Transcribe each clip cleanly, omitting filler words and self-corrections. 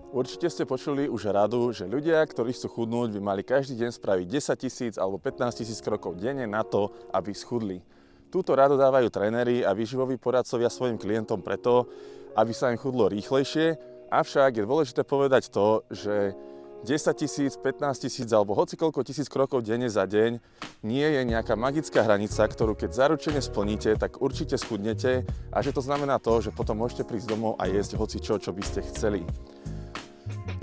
Určite ste počuli už radu, že ľudia, ktorí chcú chudnúť, by mali každý deň spraviť 10 000 alebo 15 000 krokov denne na to, aby schudli. Túto radu dávajú tréneri a výživoví poradcovia svojim klientom preto, aby sa im chudlo rýchlejšie, avšak je dôležité povedať to, že 10 000, 15 000 alebo hocikoľko tisíc krokov denne za deň nie je nejaká magická hranica, ktorú keď zaručene splníte, tak určite schudnete a že to znamená to, že potom môžete prísť domov a jesť hocičo, čo by ste chceli.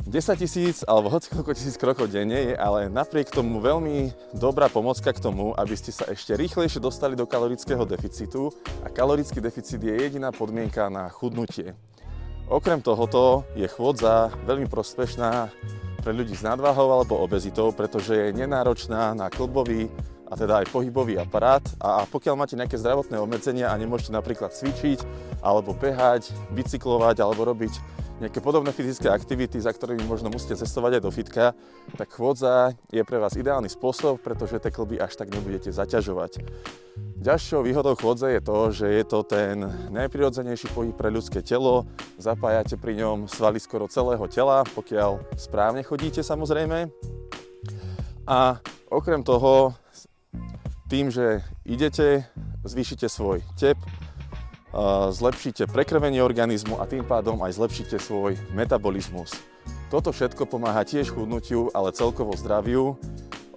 10 000 alebo hocikoľko tisíc krokov denne je ale napriek tomu veľmi dobrá pomocka k tomu, aby ste sa ešte rýchlejšie dostali do kalorického deficitu a kalorický deficit je jediná podmienka na chudnutie. Okrem tohoto je chôdza veľmi prospešná pre ľudí s nadváhou alebo obezitou, pretože je nenáročná na kĺbový a teda aj pohybový aparát a pokiaľ máte nejaké zdravotné obmedzenia a nemôžete napríklad cvičiť alebo behať, bicyklovať alebo robiť nejaké podobné fyzické aktivity, za ktorými možno musíte cestovať aj do fitka, tak chôdza je pre vás ideálny spôsob, pretože tie kĺby až tak nebudete zaťažovať. Ďalšou výhodou chôdze je to, že je to ten najprirodzenejší pohyb pre ľudské telo, zapájate pri ňom svaly skoro celého tela, pokiaľ správne chodíte samozrejme. A okrem toho, tým, že idete, zvýšite svoj tep, zlepšíte prekrvenie organizmu a tým pádom aj zlepšíte svoj metabolizmus. Toto všetko pomáha tiež chudnutiu, ale celkovo zdraviu.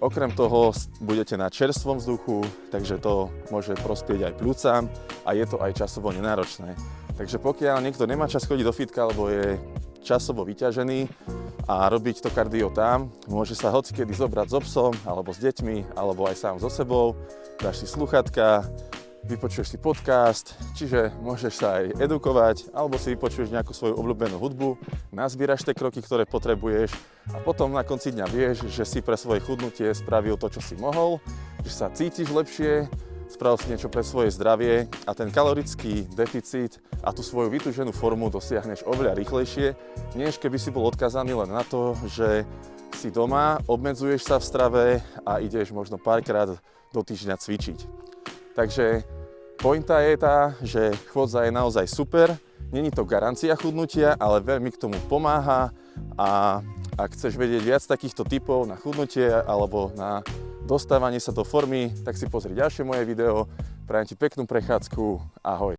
Okrem toho budete na čerstvom vzduchu, takže to môže prospieť aj pľúcam a je to aj časovo nenáročné. Takže pokiaľ niekto nemá čas chodiť do fitka alebo je časovo vyťažený a robiť to kardio tam, môže sa hocikedy zobrať so psom alebo s deťmi alebo aj sám so sebou, dáš si sluchatka, vypočuješ si podcast, čiže môžeš sa aj edukovať, alebo si vypočuješ nejakú svoju obľúbenú hudbu, nazbieraš tie kroky, ktoré potrebuješ a potom na konci dňa vieš, že si pre svoje chudnutie spravil to, čo si mohol, že sa cítiš lepšie, spravil si niečo pre svoje zdravie a ten kalorický deficit a tú svoju vytúženú formu dosiahneš oveľa rýchlejšie, než keby si bol odkazaný len na to, že si doma, obmedzuješ sa v strave a ideš možno párkrát do týždňa cvičiť. Takže pointa je tá, že chôdza je naozaj super, není to garancia chudnutia, ale veľmi k tomu pomáha a ak chceš vedieť viac takýchto tipov na chudnutie alebo na dostávanie sa do formy, tak si pozri ďalšie moje video. Prajem ti peknú prechádzku, ahoj.